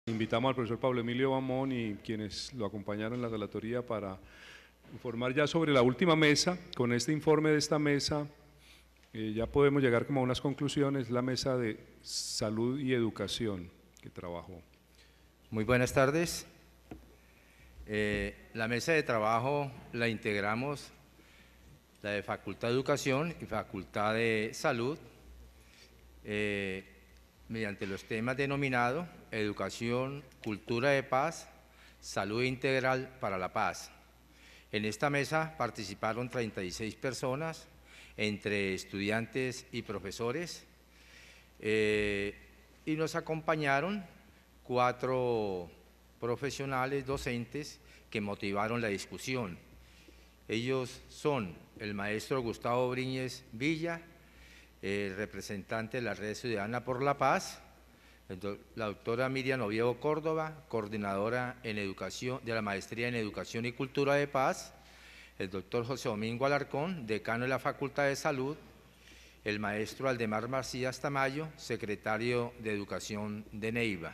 Invitamos al profesor Pablo Emilio Bamón y quienes lo acompañaron en la relatoría para informar ya sobre la última mesa. Con este informe de esta mesa ya podemos llegar como a unas conclusiones, la mesa de salud y educación que trabajó. Muy buenas tardes. La mesa de trabajo la integramos la de Facultad de Educación y Facultad de Salud, mediante los temas denominados Educación, Cultura de Paz, Salud Integral para la Paz. En esta mesa participaron 36 personas, entre estudiantes y profesores, y nos acompañaron 4 profesionales docentes que motivaron la discusión. Ellos son el maestro Gustavo Briñez Villa, representante de la Red Ciudadana por la Paz, la doctora Miriam Oviedo Córdoba, coordinadora en educación, de la Maestría en Educación y Cultura de Paz, el doctor José Domingo Alarcón, decano de la Facultad de Salud, el maestro Aldemar Macías Tamayo, secretario de Educación de Neiva.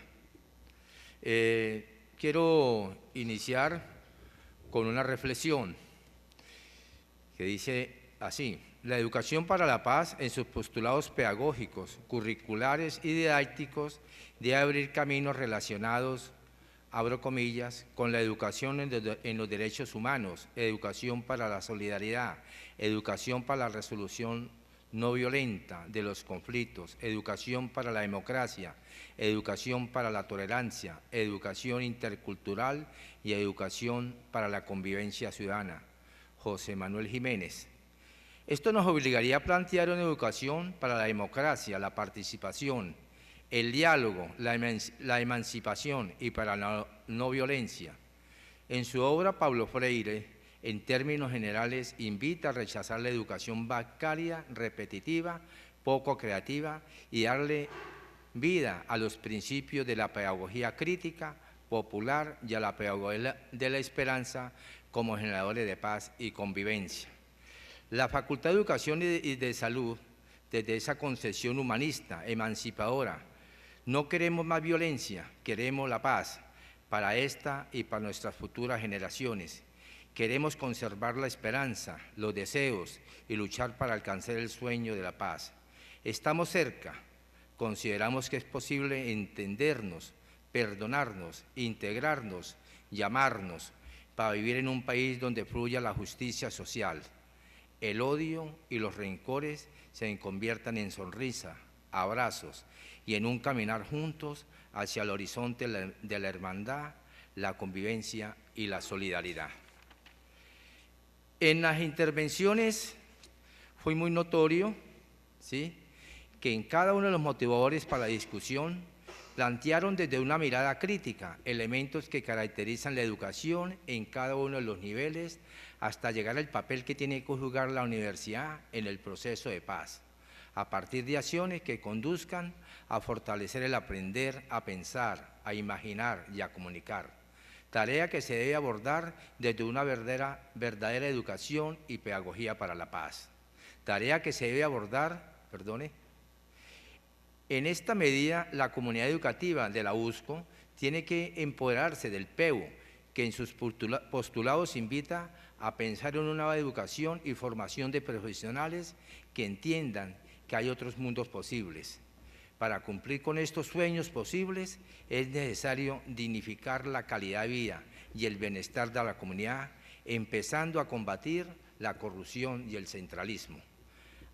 Quiero iniciar con una reflexión que dice así: la educación para la paz en sus postulados pedagógicos, curriculares y didácticos debe abrir caminos relacionados, abro comillas, con la educación en los derechos humanos, educación para la solidaridad, educación para la resolución no violenta de los conflictos, educación para la democracia, educación para la tolerancia, educación intercultural y educación para la convivencia ciudadana. José Manuel Jiménez. Esto nos obligaría a plantear una educación para la democracia, la participación, el diálogo, la emancipación y para la no violencia. En su obra, Paulo Freire, en términos generales, invita a rechazar la educación bancaria, repetitiva, poco creativa y darle vida a los principios de la pedagogía crítica, popular y a la pedagogía de la esperanza como generadores de paz y convivencia. La Facultad de Educación y de Salud, desde esa concepción humanista, emancipadora, no queremos más violencia, queremos la paz para esta y para nuestras futuras generaciones. Queremos conservar la esperanza, los deseos y luchar para alcanzar el sueño de la paz. Estamos cerca, consideramos que es posible entendernos, perdonarnos, integrarnos, llamarnos, para vivir en un país donde fluya la justicia social. El odio y los rencores se conviertan en sonrisa, abrazos y en un caminar juntos hacia el horizonte de la hermandad, la convivencia y la solidaridad. En las intervenciones fue muy notorio, ¿sí?, que en cada uno de los motivadores para la discusión plantearon desde una mirada crítica elementos que caracterizan la educación en cada uno de los niveles hasta llegar al papel que tiene que jugar la universidad en el proceso de paz, a partir de acciones que conduzcan a fortalecer el aprender, a pensar, a imaginar y a comunicar. Tarea que se debe abordar desde una verdadera educación y pedagogía para la paz. Tarea que se debe abordar, en esta medida, la comunidad educativa de la USCO tiene que empoderarse del PEU, que en sus postulados invita a pensar en una nueva educación y formación de profesionales que entiendan que hay otros mundos posibles. Para cumplir con estos sueños posibles es necesario dignificar la calidad de vida y el bienestar de la comunidad, empezando a combatir la corrupción y el centralismo.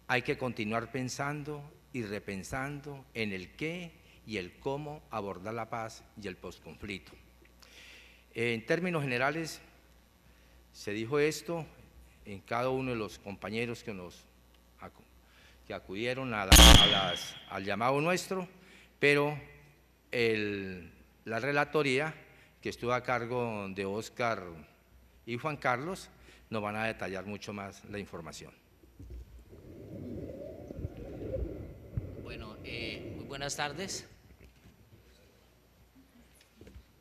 Hay que continuar pensando y repensando en el qué y el cómo abordar la paz y el posconflicto. En términos generales, se dijo esto en cada uno de los compañeros que acudieron al llamado nuestro, pero la relatoría, que estuvo a cargo de Óscar y Juan Carlos, nos van a detallar mucho más la información. Bueno, muy buenas tardes.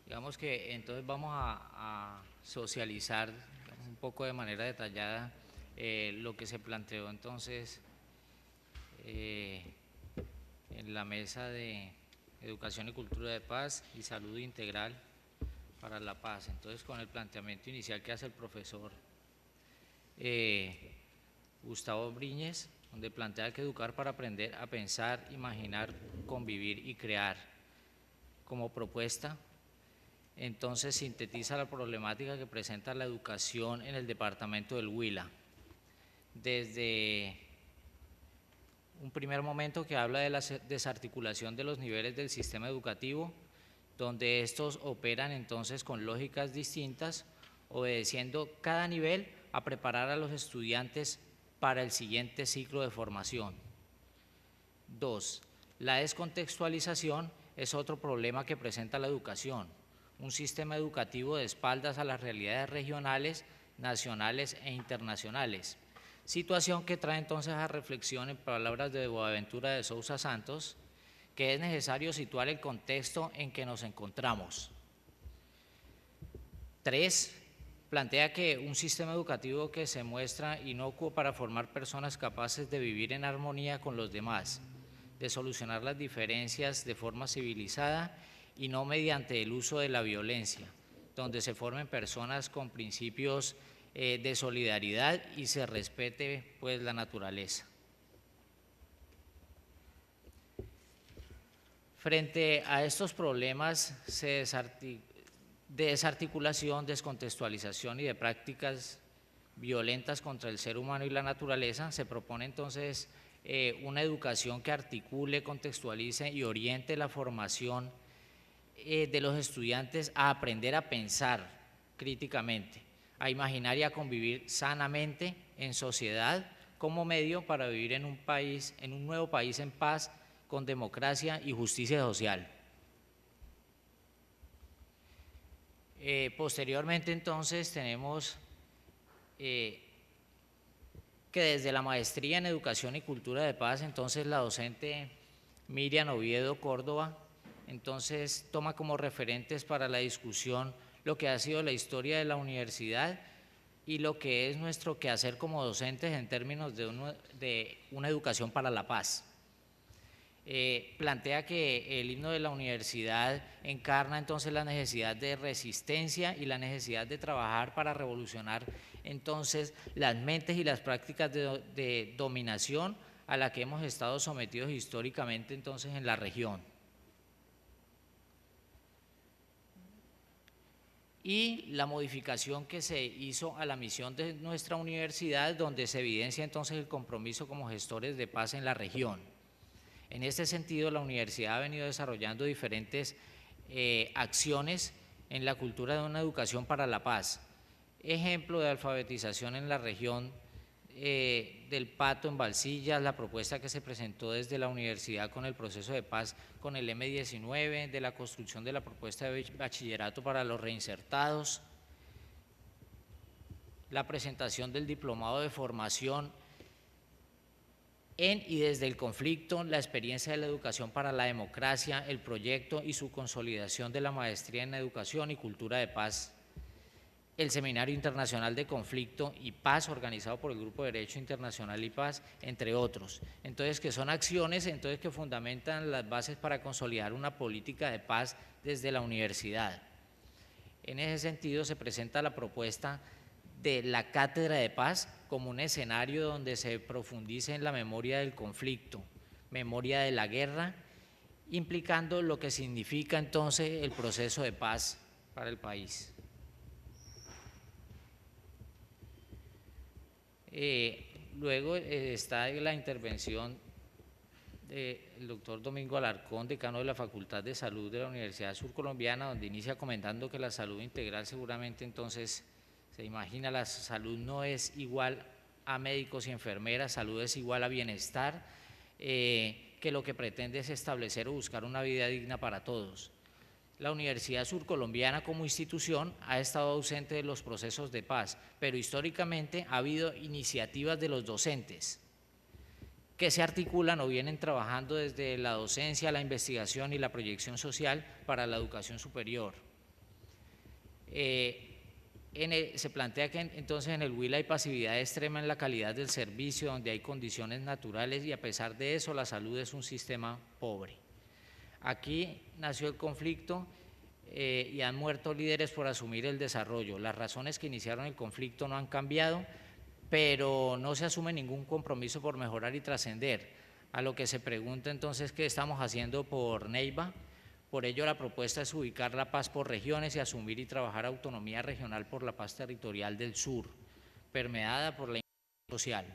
Digamos que entonces vamos a socializar un poco de manera detallada lo que se planteó entonces en la mesa de educación y cultura de paz y salud integral para la paz. Entonces, con el planteamiento inicial que hace el profesor Gustavo Briñes, donde plantea que educar para aprender a pensar, imaginar, convivir y crear como propuesta, entonces sintetiza la problemática que presenta la educación en el departamento del Huila. Desde un primer momento que habla de la desarticulación de los niveles del sistema educativo, donde estos operan entonces con lógicas distintas, obedeciendo cada nivel a preparar a los estudiantes para el siguiente ciclo de formación. 2. La descontextualización es otro problema que presenta la educación, un sistema educativo de espaldas a las realidades regionales, nacionales e internacionales, situación que trae entonces a reflexión, en palabras de Boaventura de Sousa Santos, que es necesario situar el contexto en que nos encontramos. 3. Plantea que un sistema educativo que se muestra inocuo para formar personas capaces de vivir en armonía con los demás, de solucionar las diferencias de forma civilizada y no mediante el uso de la violencia, donde se formen personas con principios de solidaridad y se respete pues la naturaleza. Frente a estos problemas de desarticulación, descontextualización y de prácticas violentas contra el ser humano y la naturaleza, se propone entonces una educación que articule, contextualice y oriente la formación de los estudiantes a aprender a pensar críticamente, a imaginar y a convivir sanamente en sociedad como medio para vivir en un país, en un nuevo país en paz, con democracia y justicia social. Posteriormente entonces tenemos que desde la maestría en Educación y Cultura de Paz, entonces la docente Miriam Oviedo Córdoba, entonces toma como referentes para la discusión lo que ha sido la historia de la universidad y lo que es nuestro quehacer como docentes en términos de una educación para la paz. Plantea que el himno de la universidad encarna entonces la necesidad de resistencia y la necesidad de trabajar para revolucionar entonces las mentes y las prácticas de dominación a la que hemos estado sometidos históricamente entonces en la región. Y la modificación que se hizo a la misión de nuestra universidad, donde se evidencia entonces el compromiso como gestores de paz en la región. En este sentido, la universidad ha venido desarrollando diferentes acciones en la cultura de una educación para la paz. Ejemplo de alfabetización en la región del Pato en Balsillas, la propuesta que se presentó desde la universidad con el proceso de paz con el M19, de la construcción de la propuesta de bachillerato para los reinsertados, la presentación del diplomado de formación en y desde el conflicto, la experiencia de la educación para la democracia, el proyecto y su consolidación de la maestría en educación y cultura de paz, el Seminario Internacional de Conflicto y Paz organizado por el Grupo de Derecho Internacional y Paz, entre otros. Entonces, que son acciones entonces que fundamentan las bases para consolidar una política de paz desde la universidad. En ese sentido, se presenta la propuesta de la Cátedra de Paz como un escenario donde se profundice en la memoria del conflicto, memoria de la guerra, implicando lo que significa entonces el proceso de paz para el país. Luego está la intervención del doctor Domingo Alarcón, decano de la Facultad de Salud de la Universidad Surcolombiana, donde inicia comentando que la salud integral seguramente entonces se imagina, la salud no es igual a médicos y enfermeras, salud es igual a bienestar, que lo que pretende es establecer o buscar una vida digna para todos. La Universidad Surcolombiana como institución ha estado ausente de los procesos de paz, pero históricamente ha habido iniciativas de los docentes que se articulan o vienen trabajando desde la docencia, la investigación y la proyección social para la educación superior. Se plantea que entonces en el Huila hay pasividad extrema en la calidad del servicio, donde hay condiciones naturales y a pesar de eso la salud es un sistema pobre. Aquí nació el conflicto y han muerto líderes por asumir el desarrollo. Las razones que iniciaron el conflicto no han cambiado, pero no se asume ningún compromiso por mejorar y trascender. A lo que se pregunta entonces qué estamos haciendo por Neiva. Por ello la propuesta es ubicar la paz por regiones y asumir y trabajar autonomía regional por la paz territorial del sur, permeada por la inclusión social.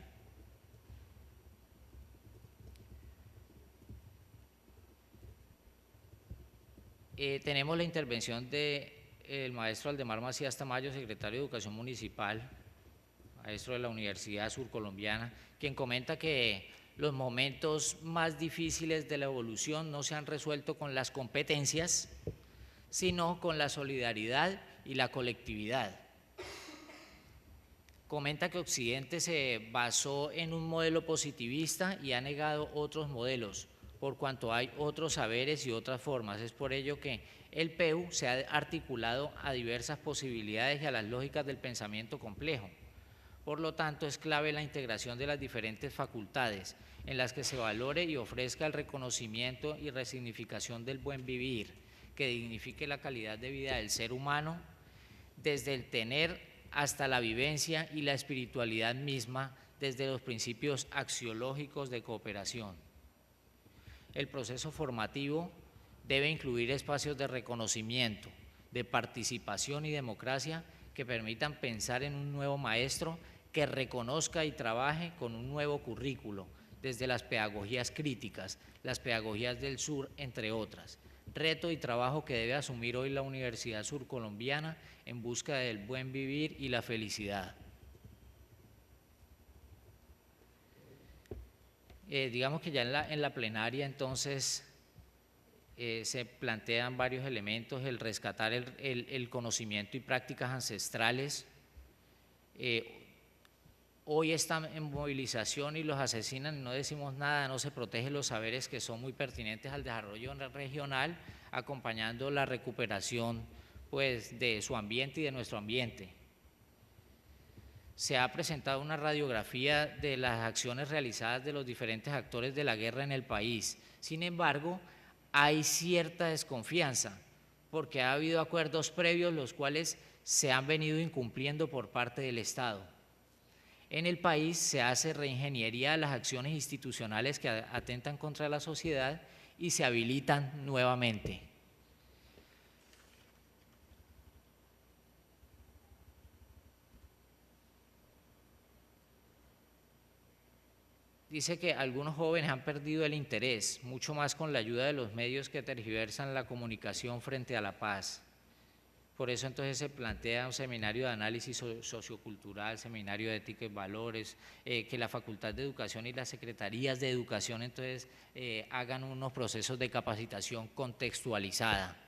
Tenemos la intervención del maestro Aldemar Macías Tamayo, secretario de Educación Municipal, maestro de la Universidad Surcolombiana, quien comenta que los momentos más difíciles de la evolución no se han resuelto con las competencias, sino con la solidaridad y la colectividad. Comenta que Occidente se basó en un modelo positivista y ha negado otros modelos, por cuanto hay otros saberes y otras formas. Es por ello que el PEU se ha articulado a diversas posibilidades y a las lógicas del pensamiento complejo. Por lo tanto, es clave la integración de las diferentes facultades en las que se valore y ofrezca el reconocimiento y resignificación del buen vivir, que dignifique la calidad de vida del ser humano, desde el tener hasta la vivencia y la espiritualidad misma, desde los principios axiológicos de cooperación. El proceso formativo debe incluir espacios de reconocimiento, de participación y democracia que permitan pensar en un nuevo maestro que reconozca y trabaje con un nuevo currículo, desde las pedagogías críticas, las pedagogías del sur, entre otras. Reto y trabajo que debe asumir hoy la Universidad Surcolombiana en busca del buen vivir y la felicidad. Digamos que ya en la plenaria entonces se plantean varios elementos, el rescatar el conocimiento y prácticas ancestrales. Hoy están en movilización y los asesinan y no decimos nada, no se protegen los saberes que son muy pertinentes al desarrollo regional, acompañando la recuperación pues, de su ambiente y de nuestro ambiente. Se ha presentado una radiografía de las acciones realizadas de los diferentes actores de la guerra en el país. Sin embargo, hay cierta desconfianza porque ha habido acuerdos previos los cuales se han venido incumpliendo por parte del Estado. En el país se hace reingeniería de las acciones institucionales que atentan contra la sociedad y se habilitan nuevamente. Dice que algunos jóvenes han perdido el interés, mucho más con la ayuda de los medios que tergiversan la comunicación frente a la paz. Por eso entonces se plantea un seminario de análisis sociocultural, seminario de ética y valores, que la Facultad de Educación y las Secretarías de Educación entonces hagan unos procesos de capacitación contextualizada.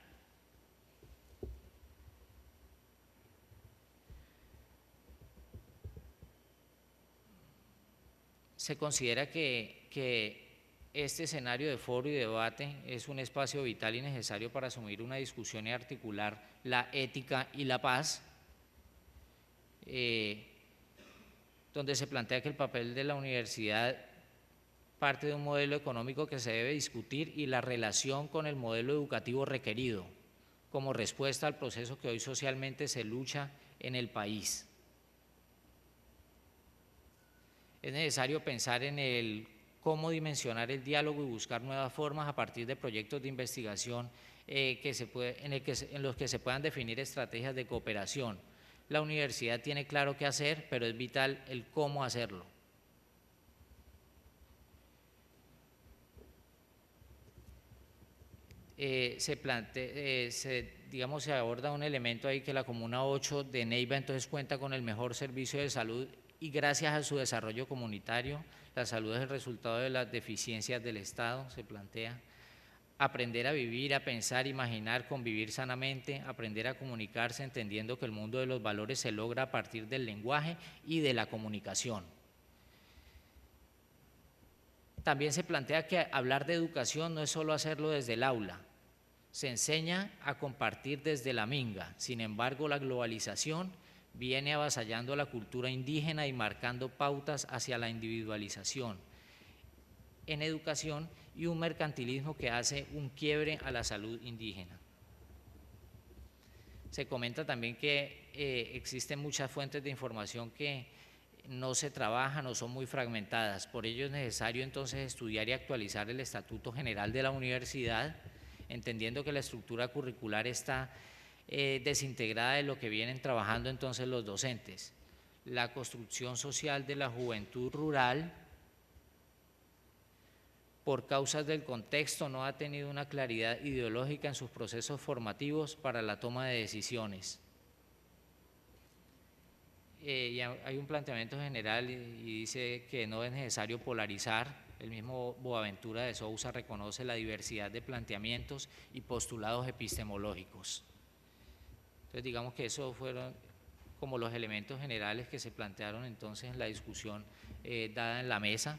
Se considera que este escenario de foro y debate es un espacio vital y necesario para asumir una discusión y articular la ética y la paz, donde se plantea que el papel de la universidad parte de un modelo económico que se debe discutir y la relación con el modelo educativo requerido como respuesta al proceso que hoy socialmente se lucha en el país. Es necesario pensar en cómo dimensionar el diálogo y buscar nuevas formas a partir de proyectos de investigación en los que se puedan definir estrategias de cooperación. La universidad tiene claro qué hacer, pero es vital el cómo hacerlo. Se aborda un elemento ahí que la Comuna 8 de Neiva entonces cuenta con el mejor servicio de salud y gracias a su desarrollo comunitario, la salud es el resultado de las deficiencias del Estado, se plantea. Aprender a vivir, a pensar, imaginar, convivir sanamente, aprender a comunicarse entendiendo que el mundo de los valores se logra a partir del lenguaje y de la comunicación. También se plantea que hablar de educación no es solo hacerlo desde el aula, se enseña a compartir desde la minga, sin embargo la globalización viene avasallando la cultura indígena y marcando pautas hacia la individualización en educación y un mercantilismo que hace un quiebre a la salud indígena. Se comenta también que existen muchas fuentes de información que no se trabajan o son muy fragmentadas. Por ello es necesario entonces estudiar y actualizar el Estatuto General de la Universidad, entendiendo que la estructura curricular está desintegrada de lo que vienen trabajando entonces los docentes. La construcción social de la juventud rural, por causas del contexto, no ha tenido una claridad ideológica en sus procesos formativos para la toma de decisiones. Y hay un planteamiento general y dice que no es necesario polarizar. El mismo Boaventura de Sousa reconoce la diversidad de planteamientos y postulados epistemológicos. Entonces digamos que esos fueron como los elementos generales que se plantearon entonces en la discusión dada en la mesa.